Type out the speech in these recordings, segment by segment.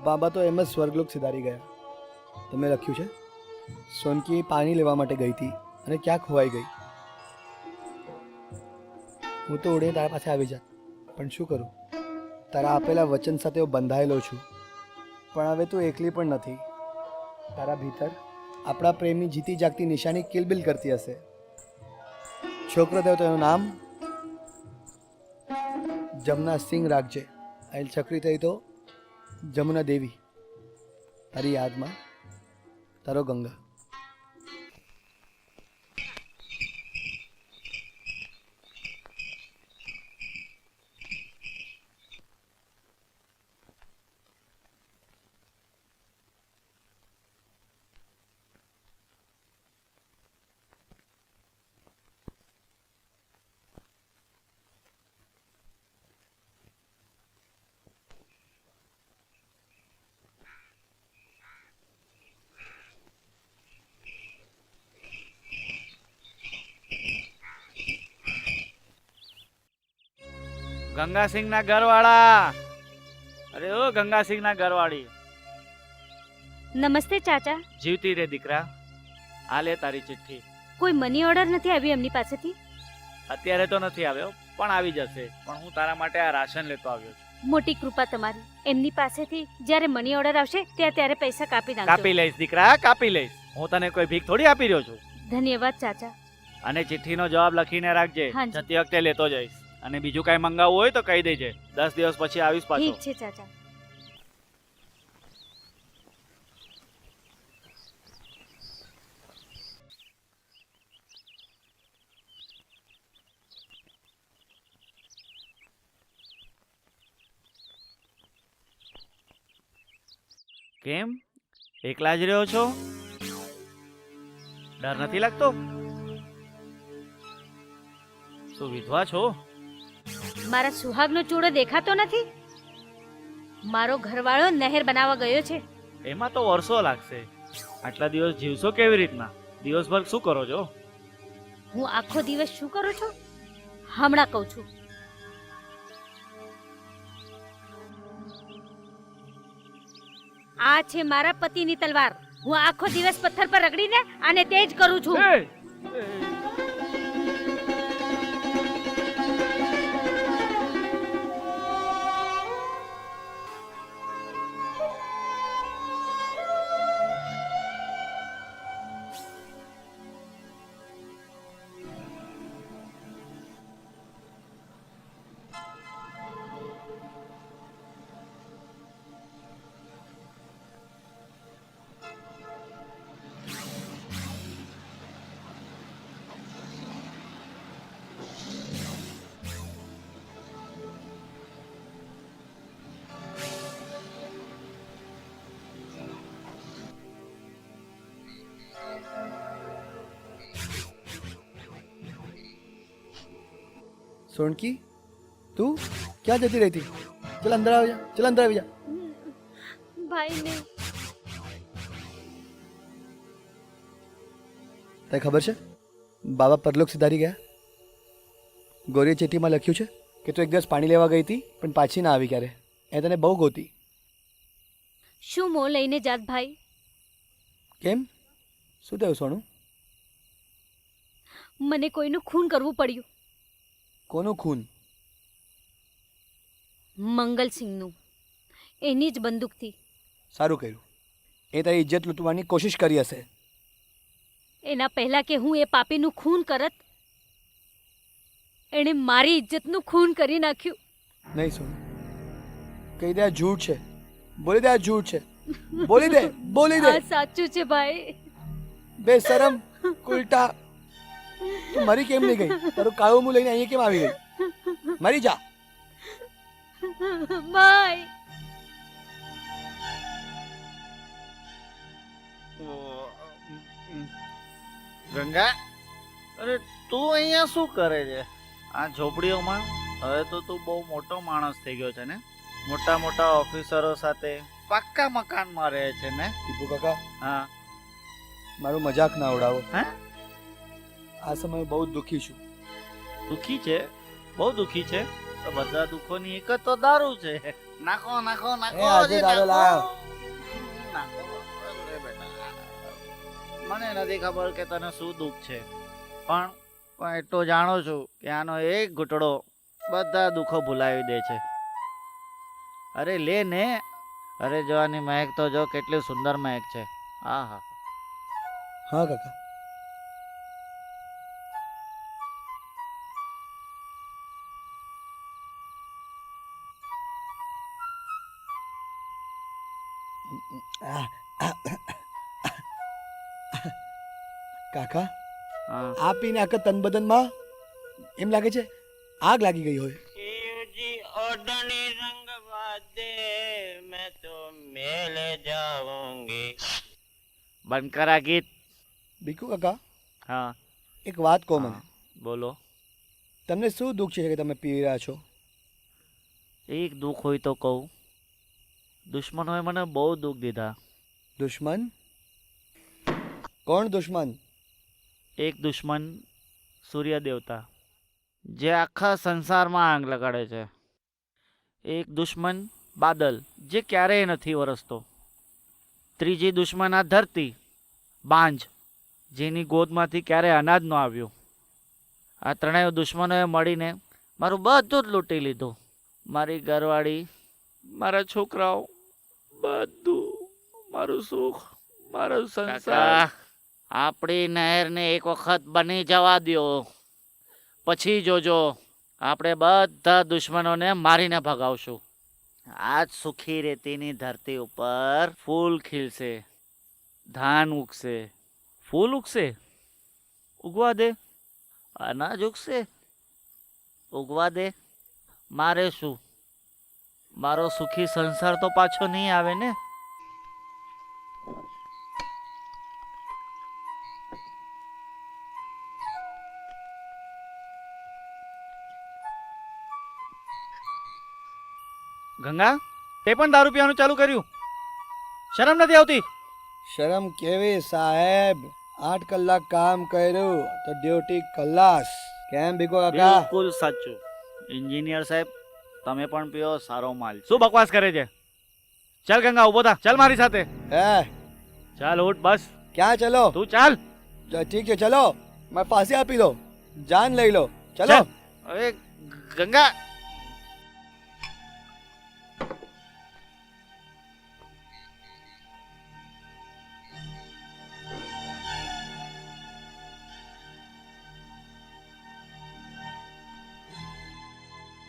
બાબા તો એમ જ સ્વર્ગલોક સિધારી ગયા. તમે લખ્યું છે, સોનકી પાણી લેવા માટે ગઈ હતી અને ક્યાં ખોવાઈ ગઈ. હું તો ઉડીને તારા પાસે આવી જાત, પણ શું કરું, તારા આપેલા વચન સાથે હું બંધાયેલો છું. પણ હવે તું એકલી પણ નથી. તારા ભીતર આપણા પ્રેમની જીતી જાગતી નિશાની કિલબિલ કરતી હશે. છોકરો થયો તો એનું નામ જમના સિંહ રાખજે, અને છોકરી થઈ તો જમુના દેવી. તારી યાદમાં તારો ગંગા. ગંગાસિંહના ઘરવાળા, અરે ઓ ગંગાસિંહના ઘરવાળી, નમસ્તે ચાચા. જીવતી રે દીકરા, આ લે તારી ચિઠ્ઠી. કોઈ મની ઓર્ડર નથી આવ્યો એમની પાસેથી? અત્યારે તો નથી આવ્યો, પણ આવી જશે. પણ હું તારા માટે આ રાશન લેતો આવ્યો છું. મોટી કૃપા તમારી. એમની પાસેથી જ્યારે મની ઓર્ડર આવશે ત્યારે પૈસા કાપી નાખજો. કાપી લઈશ દીકરા, કાપી લઈશ. હું તને કોઈ ભીખ થોડી આપી રહ્યો છું. ધન્યવાદ ચાચા. અને ચિઠ્ઠીનો જવાબ લખીને રાખજે, હાજી. જતી વખતે લેતો જઈશ. અને બીજું કઈ મંગાવવું હોય તો કહી દેજે, 10 દિવસ પછી આવીશ પાછો. ઠીક છે ચાચા. કેમ એકલા જ રહ્યો છો? ડર નથી લાગતો? શું વિધવા છો? મારા સુહાગનો ચૂડો દેખાતો નથી? મારો ઘરવાળો નહેર બનાવવા ગયો છે. એમાં તો વર્ષો લાગશે. આટલા દિવસ જીવશો કેવી રીતના? દિવસભર શું કરો છો? હું આખો દિવસ શું કરું છું હમણાં કહું છું. આ છે મારા પતિની તલવાર. હું આખો દિવસ પથ્થર પર રગડીને આને તે જ કરું છું. સોનકી, તું ક્યાં જતી રહી હતી? ચલ અંદર આવી જા, ચલ અંદર આવી જા. ભાઈ ને તને ખબર છે બાબા પરલોક સિધારી ગયા? ગોરીએ ચિઠ્ઠીમાં લખ્યું છે કે તું એક દિવસ પાણી લેવા ગઈ હતી પણ પાછી ના આવી ક્યારે. એ તને બહુ ગોતી. શું મોં લઈને જાત ભાઈ? કેમ, શું થયું સોનું? મને કોઈનું ખૂન કરવું પડ્યું. કોનું ખૂન? મંગલસિંહનું. એની જ બંદૂકથી. સારું કર્યું. એ તારી ઇજ્જત લૂંટવાની કોશિશ કરી હશે. એના પહેલા કે હું એ પાપીનું ખૂન કરત, એણે મારી ઇજ્જતનું ખૂન કરી નાખ્યું. નહીં સોનું, કહી દે આ જૂઠ છે. બોલી દે આ જૂઠ છે. બોલી દે, બોલી દે. આ સાચું છે ભાઈ. બેશરમ ઉલટા. તું મરી કેમ નહીં ગઈ? તારું કાળું મું લઈને અહીંયા કેમ આવી ગઈ? મરી જા. ભાઈ ગંગા, અરે તું અહીંયા શું કરે છે આ ઝોપડીઓમાં? હવે તો તું બહુ મોટો માણસ થઈ ગયો છે ને, મોટા મોટા ઓફિસરો સાથે પાક્કા મકાનમાં રહે છે ને. ટીપુ કાકા, હા, મારું મજાક ના ઉડાવો. હે? આ સમયે બહુ દુઃખી છું. દુઃખી છે? બહુ દુઃખી છે? તો બધા દુઃખોની એક જ તો દારૂ છે. નાખો નાખો નાખો એ આજે હજી તારો નાખો. લાવ. નાખો. અરે બેટા. મને નથી ખબર કે તને શું દુઃખ છે પણ એટલું જાણું છું કે આનો એક ઘૂંટડો બધા દુઃખો ભૂલાવી દે છે. અરે લે ને. અરે જો આની મહેક તો જો કેટલી સુંદર મહેક છે. હા હા. હા કાકા. કાકા હા. આ પીને આખા તન બદનમાં એમ લાગે છે આગ લાગી ગઈ હોય. शिवजी ओढ़नी रंग वादे मैं तो मेले जाऊंगी. બંધ કર આ ગીત. બીકુ કાકા હા. એક વાત કહો મને. હા, બોલો. તમને શું દુઃખ છે કે તમે પી રહ્યા છો? એક દુઃખ હોય તો કહું. દુશ્મનોએ મને બહુ દુઃખ દીધા. દુશ્મન? કોણ દુશ્મન? એક દુશ્મન સૂર્ય દેવતા જે આખા સંસારમાં આગ લગાડે છે. એક દુશ્મન બાદલ જે ક્યારેય નથી વરસતો. ત્રીજી દુશ્મન આ ધરતી બાંજ જેની ગોદમાંથી ક્યારેય અનાજ ન આવ્યું. આ ત્રણેય દુશ્મનોએ મળીને મારું બધું જ લૂંટી લીધું. મારી ઘરવાળી, મારા છોકરાઓ, બધું, મારું સુખ, મારો સંસાર. આપણી નહેરને એક વખત બની જવા દો, પછી જોજો આપણે બધા દુશ્મનોને મારીને ભગાવશું. આજ સુખી રેતીની ધરતી ઉપર ફૂલ ખીલશે, ધાન ઉગશે. ફૂલ ઉગશે, ઉગવા દે. અનાજ ઉગશે, ઉગવા દે. મારે શું? મારો સુખી સંસાર તો પાછો નહીં આવે ને. ગંગા, તે પણ દારૂ પીવાનું ચાલુ કર્યું? શરમ નથી આવતી? શરમ કેવી સાહેબ? 8 કલાક કામ કર્યું તો ડ્યુટી ખલાસ. કેમ બીકુ કાકા? બિલકુલ સાચું. એન્જિનિયર સાહેબ, તમે પણ પીઓ, સારો માલ. શું બકવાસ કરે છે? ચાલ ગંગા, ઉભો થા. ચાલ મારી સાથે. હે ચાલ ઉઠ, બસ. ક્યાં ચલો? તું ચાલ. ઠીક છે ચલો. मैं फांसी આપી દો, જાન લઈ લો. ચલો. ચાલ. અરે ગંગા.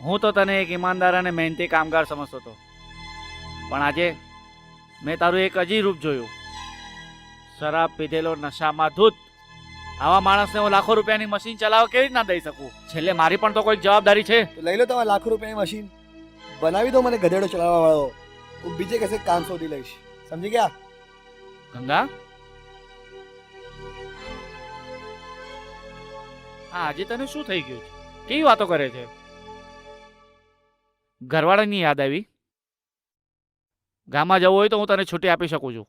હું તો તને એક ઈમાનદાર અને મહેનતી કામગાર સમજતો હતો, પણ આજે મેં તારું એક અજી રૂપ જોયું. શરાબ પીધેલો, નશામાં ધૂત. આવા માણસને હું લાખો રૂપિયાની મશીન ચલાવવા કેવી રીતના દઈ શકું? છેલ્લે મારી પણ તો કોઈક જવાબદારી છે. તો લઈ લો તમારા લાખો રૂપિયાની મશીન, બનાવી દો મને ગધેડો ચલાવવા વાળો. હું બીજે કશે કામ શોધી લઈશ. સમજી ગયા? ગંગા, હા, આજે તને શું થઈ ગયું છે? કેવી વાતો કરે છે? ઘરવાળાની યાદ આવી? ગામમાં જવું હોય તો હું તને છૂટી આપી શકું છું.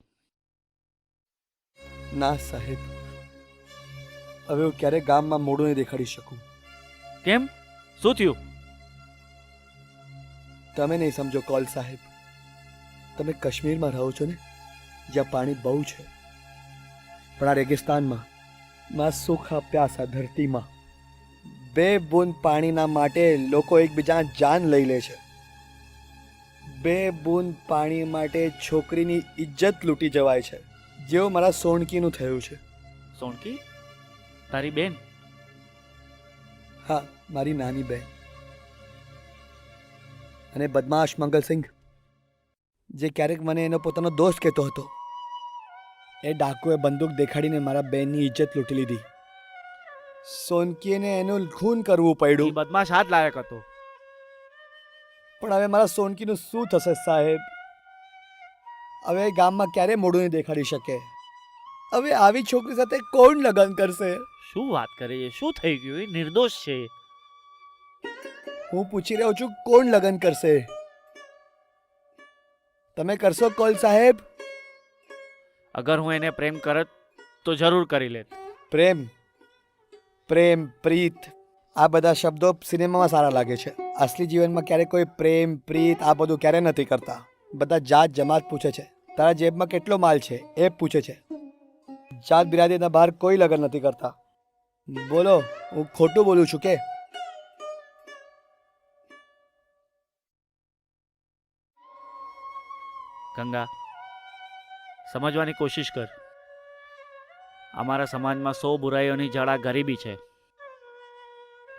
ના સાહેબ, હવે હું ક્યારેય ગામમાં મોઢું નહીં દેખાડી શકું. કેમ? શું થયું? તમે નહીં સમજો કોલ સાહેબ. તમે કાશ્મીરમાં રહો છો ને, જ્યાં પાણી બહુ છે, પણ આ રેગિસ્તાનમાં માં સુખા પ્યાસા ધરતીમાં 2 બૂંદ પાણીના માટે લોકો એકબીજા જાન લઈ લે છે. 2 બૂંદ પાણી માટે છોકરીની ઇજ્જત લૂંટી જવાય છે, જેવું મારા સોણકીનું થયું છે. સોણકી? તારી બેન? હા, મારી નાની બહેન. અને બદમાશ મંગલસિંહ, જે ક્યારેક મને એનો પોતાનો દોસ્ત કહેતો હતો, એ ડાકુએ બંદૂક દેખાડીને મારા બહેનની ઇજ્જત લૂંટી લીધી. સોનકીને એનું ખૂન કરવું એ પડ્યું. બદમાશ હાથ લાયક હતો. પણ હવે મારા સોનકીનું શું થશે સાહેબ? હવે એ ગામમાં ક્યારે મોઢું નહીં દેખાડી શકે. હવે આવી છોકરી સાથે કોણ લગ્ન કરશે? શું વાત કરે છે? શું થઈ ગયું? એ નિર્દોષ છે. હું પૂછી રહ્યો છું, કોણ લગ્ન કરશે? તમે કરશો કોલ સાહેબ? અગર હું એને પ્રેમ કરત તો જરૂર કરી લેત. પ્રેમ, પ્રેમ, પ્રીત, આ બધા શબ્દો સિનેમામાં સારા લાગે છે. અસલી જીવનમાં ક્યારેય કોઈ પ્રેમ પ્રીત આ બધું ક્યારે નથી કરતા. બધા જાત જમાત પૂછે છે, તારા જેબમાં કેટલો માલ છે એ પૂછે છે. જાત બિરાદરીના બહાર કોઈ લગ્ન નથી કરતા. બોલો, હું ખોટું બોલું છું કે? ગંગા, સમજવાની કોશિશ કર. અમારા સમાજમાં 100 બુરાઈઓની જડ આ ગરીબી છે.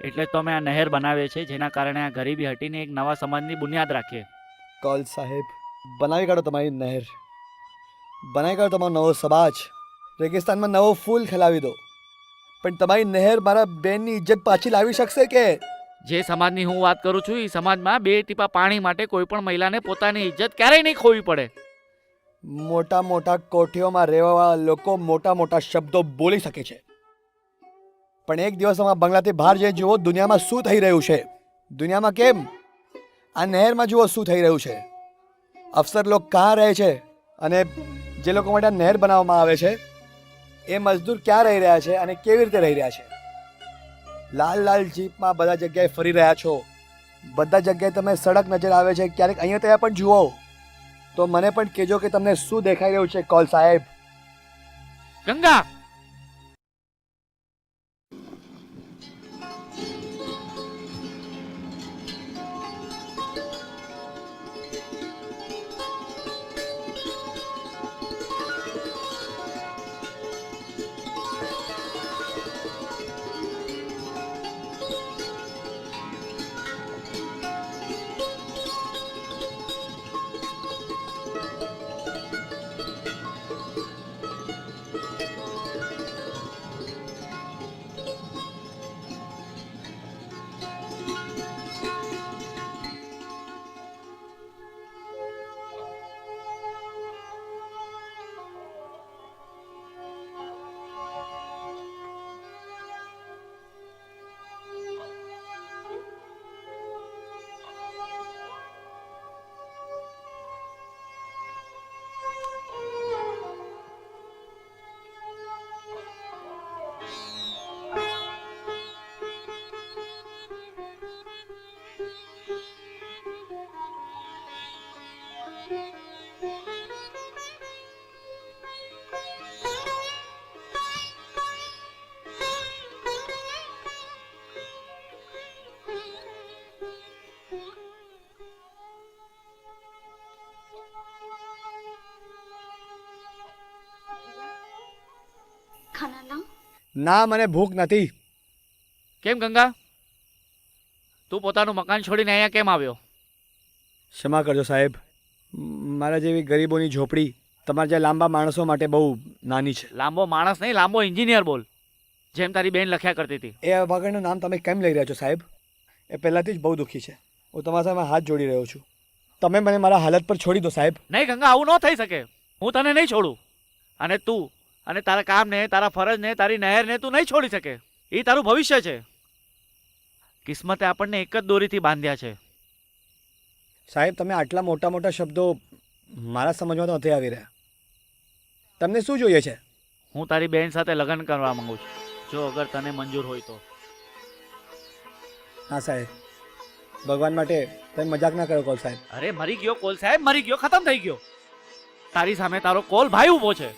એટલે તો અમે આ નહેર બનાવીએ છીએ, જેના કારણે આ ગરીબી હટીને એક નવા સમાજની બુનિયાદ રાખીએ. કોલ સાહેબ, બનાવી કાઢો તમારી નહેર, બનાવી કાઢો તમારો નવો સમાજ, રેગિસ્તાનમાં નવો ફૂલ ખીલાવી દો. પણ તમારી નહેર મારા બેનની ઇજ્જત પાછી લાવી શકશે કે? જે સમાજની હું વાત કરું છું, એ સમાજમાં 2 ટીપા પાણી માટે કોઈ પણ મહિલાને પોતાની ઇજ્જત ક્યારેય નહીં ખોવી પડે. મોટા મોટા કોઠીઓમાં રહેવાવાળા લોકો મોટા મોટા શબ્દો બોલી શકે છે, પણ એક દિવસ અમારા બંગલાથી બહાર જઈ જુઓ દુનિયામાં શું થઈ રહ્યું છે. દુનિયામાં કેમ, આ નહેરમાં જુઓ શું થઈ રહ્યું છે. અફસર લોકો ક્યાં રહે છે અને જે લોકો માટે આ નહેર બનાવવામાં આવે છે એ મજદૂર ક્યાં રહી રહ્યા છે અને કેવી રીતે રહી રહ્યા છે. લાલ લાલ જીપમાં બધા જગ્યાએ ફરી રહ્યા છો, બધા જગ્યાએ તમે સડક નજર આવે છે, ક્યારેક અહીંયા ત્યાં પણ જુઓ તો મને પણ કહેજો કે તમને શું દેખાઈ રહ્યું છે. કોલ સાહેબ, ગંગા, ખાના લાવ. ના, મને ભૂખ નથી. કેમ ગંગા, તું પોતાનું મકાન છોડીને અહીંયા કેમ આવ્યો? ક્ષમા કરજો સાહેબ, મારા જેવી ગરીબોની ઝોપડી તમારા જે લાંબા માણસો માટે બહુ નાની છે. લાંબો માણસ નહીં, લાંબો એન્જિનિયર બોલ, જેમ તારી બેન લખ્યા કરતી હતી. એ વગરનું નામ તમે કેમ લઈ રહ્યા છો સાહેબ? એ પહેલાંથી જ બહુ દુઃખી છે. હું તમારા સામે હાથ જોડી રહ્યો છું, તમે મને મારા હાલત પર છોડી દો સાહેબ. નહીં ગંગા, આવું ન થઈ શકે. હું તને નહીં છોડું, અને તું અને તારા કામને, તારા ફરજને, તારી નહેરને તું નહીં છોડી શકે. એ તારું ભવિષ્ય છે. કિસ્મતે આપણને એક જ દોરીથી બાંધ્યા છે. સાહેબ, તમે આટલા મોટા મોટા શબ્દો મારા સમજમાં તો નથી આવી રહ્યા. તમને શું જોઈએ છે? હું તારી બેન સાથે લગ્ન કરવા માંગુ છું, જો અગર તને મંજૂર હોય તો. હા સાહેબ, ભગવાન માટે તમે મજાક ના કરો કોલ સાહેબ. અરે મરી ગયો કોલ સાહેબ, મરી ગયો, ખતમ થઈ ગયો. તારી સામે તારો કોલ ભાઈ ઊભો છે.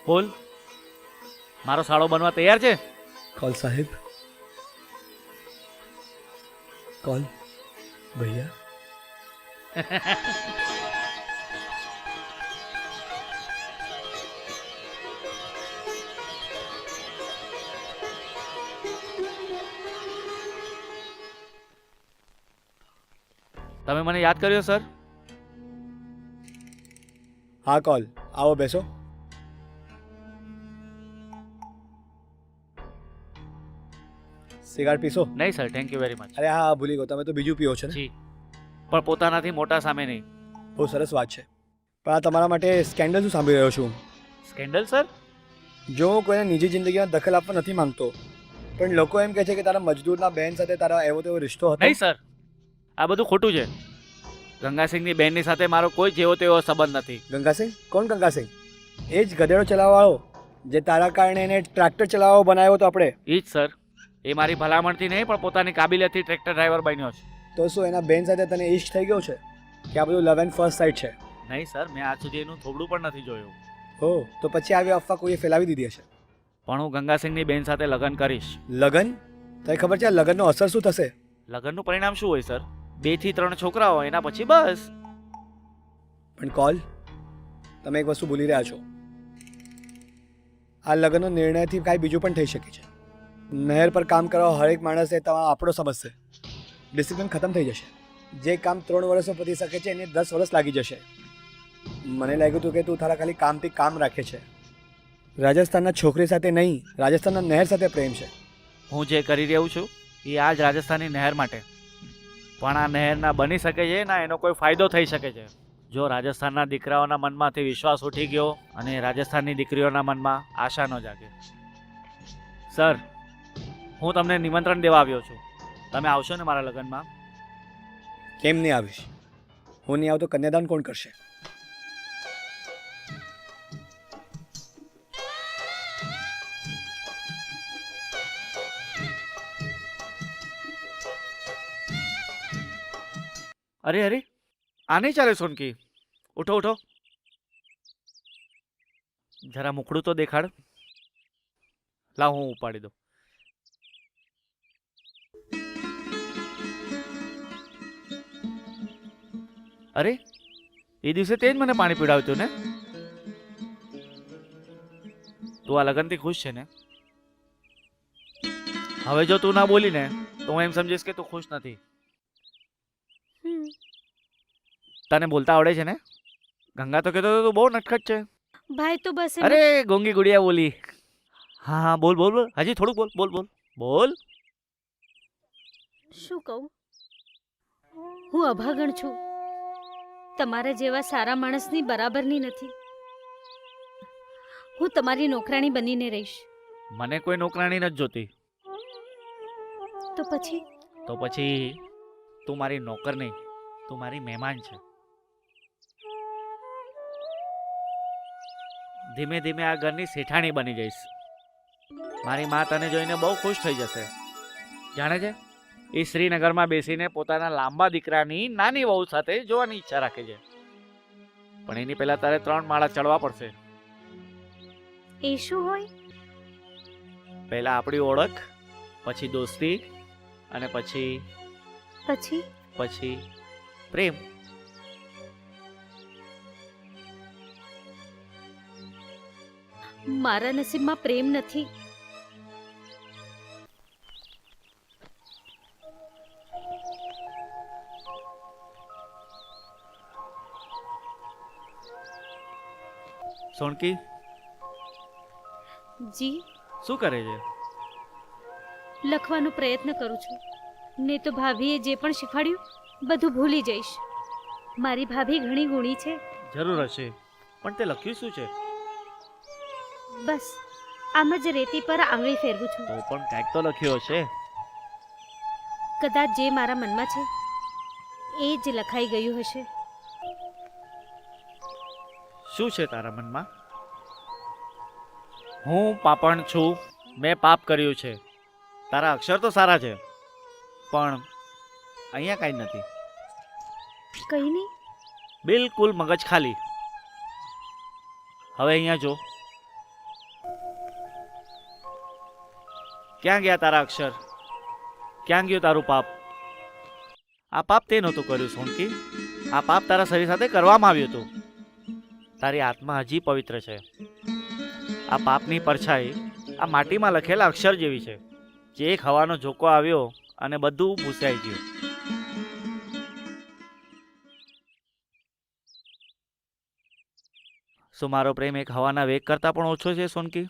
બોલ, મારો સાળો બનવા તૈયાર છે? કોલ સાહેબ, કોલ ભૈયા. તમે મને યાદ કર્યો સર? હા કોલ, આવો બેસો. સિગારેટ પીશો? નહીં sir, thank you very much. અરે હા, ભૂલી ગયો, તમે તો બીજું પીઓ છો ને? જી, પણ પોતાનાથી મોટા સામે નહીં. બહુ સરસ વાત છે, પણ આ તમારા માટે સ્કેન્ડલ શું સાંભળી રહ્યો છું. Scandal sir? જો હું કોઈને નિજી જિંદગીમાં દખલ આપવા નથી માંગતો, પણ લોકો એમ કહે છે કે તારા મજદૂરના બહેન સાથે તારા એવો તેવો રિશ્તો હતો. નહીં સર, આ બધું ખોટું છે. ગંગાસિંહની બહેનની સાથે મારો કોઈ જેવો તેવો સંબંધ નથી. ગંગાસિંહ? કોણ ગંગાસિંહ? એ જ ગધેડો ચલાવવાવાળો જે તારા કારણે એને ટ્રેક્ટર ચલાવવો બનાવ્યો તો આપણે. એ જ સર, એ મારી ભલામણથી નહીં પણ પોતાની કાબિલિયતથી ટ્રેક્ટર ડ્રાઈવર બન્યો છે. તો શું એના બેન સાથે તને ઇશ્ક થઈ ગયો છે કે આ બધું લવ એન્ડ ફર્સ્ટ સાઇટ છે? નહીં સર, મેં આજ સુધી એનું થોબડું પણ નથી જોયું. હો, તો પછી આવી અફવા કોઈએ ફેલાવી દીધી હશે. પણ હું ગંગાસિંહની બેન સાથે લગ્ન કરીશ. લગન? તને ખબર છે આ લગનનો અસર શું થશે? લગ્નનું પરિણામ શું હોય સર? 2 થી 3 છોકરાઓ, એના પછી બસ. પણ કોલ, તમે એક વસ્તુ ભૂલી રહ્યા છો. આ લગ્નનો નિર્ણયથી કાંઈ બીજું પણ થઈ શકે છે. નહેર પર કામ કરવા હરેક માણસે આપણો સમજશે. ડિસિપ્લિન ખતમ થઈ જશે. જે કામ 3 વર્ષમાં પતી શકે છે એને 10 વર્ષ લાગી જશે. મને લાગ્યું હતું કે તું તારા ખાલી કામથી કામ રાખે છે. રાજસ્થાનના છોકરી સાથે નહીં, રાજસ્થાનના નહેર સાથે પ્રેમ છે. હું જે કરી રહ્યો છું એ આ જ રાજસ્થાનની નહેર માટે. પણ આ નહેર ના બની શકે છે ના એનો કોઈ ફાયદો થઈ શકે છે. જો રાજસ્થાનના દીકરાઓના મનમાંથી વિશ્વાસ ઉઠી ગયો અને રાજસ્થાનની દીકરીઓના મનમાં આશા ન જાગે. સર, હું તમને નિમંત્રણ દેવા આવ્યો છું. તમે આવશો ને મારા લગ્નમાં? કેમ નહીં આવીશ? હું નહીં આવતો કન્યાદાન કોણ કરશે? અરે અરે, આ નહીં ચાલે સોનકી. ઉઠો ઉઠો, જરા મુખડું તો દેખાડ. લાવ હું ઉપાડી દઉં. અરે, એ દિવસે તે જ મને પાણી પીવડાવ્યું હતું ને? તું આ લગનથી ખુશ છે ને? હવે જો તું ના બોલી ને તો હું એમ સમજીશ કે તું ખુશ નથી. તને બોલતા આવડે છે ને? ગંગા તો કહેતો તું બહુ નટખટ છે. ભાઈ તો બસ અરે ગોંગી ગુડિયા બોલી. હા હા, બોલ બોલ બોલ, હજી થોડુંક બોલ બોલ બોલ બોલ. શું કહું? હું અભાગણ છું. તમારા જેવા સારા માણસની બરાબરની નથી. હું તમારી નોકરાણી બનીને રહીશ. મને કોઈ નોકરાણી નથી જોતી. તો પછી તું મારી નોકર નહીં, તું મારી મહેમાન છે. ધીમે ધીમે આ ઘરની શેઠાણી બની જઈશ. મારી મા તને જોઈને બહુ ખુશ થઈ જશે. જાણે છે, એ શ્રીનગરમાં બેસીને પોતાના લાંબા દીકરાની નાની વહુ સાથે જોવાની ઈચ્છા રાખે છે. પણ એની પહેલા તારે 3 માળા ચડવા પડશે. એ શું હોય? પહેલા આપણી ઓળખ, પછી દોસ્તી અને પછી પ્રેમ. મારા નસીબમાં પ્રેમ નથી. સોનકી, જી, શું કરે છે? લખવાનો પ્રયત્ન કરું છું. ને તો ભાભીએ જે પણ શીખવાડ્યું બધું ભૂલી જઈશ. મારી ભાભી ઘણી ગુણી છે. જરૂર હશે, પણ તે લખ્યું શું છે? બસ આમ જ રેતી પર આંગળી ફેરવું છું. તો પણ કાંઈક તો લખ્યું હશે. કદાચ જે મારા મનમાં છે એ જ લખાઈ ગયું હશે. શું છે તારા મનમાં? હું પાપણ છું, મેં પાપ કર્યું છે. તારા અક્ષર તો સારા છે, પણ અહીંયા કાંઈ નથી. કઈ નહીં. બિલકુલ મગજ ખાલી. હવે અહીંયા જો, ક્યાં ગયા તારા અક્ષર? ક્યાં ગયું તારું પાપ? આ પાપ તે નહોતું કર્યું સોનકી. આ પાપ તારા શરીર સાથે કરવામાં આવ્યું હતું. તારી આત્મા હજી પવિત્ર છે. આ પાપની પરછાઈ આ માટીમાં લખેલા અક્ષર જેવી છે, જે એક હવાનો ઝોકો આવ્યો અને બધું ભૂસાઈ ગયું. શું મારો પ્રેમ એક હવાના વેગ કરતા પણ ઓછો છે સોનકી?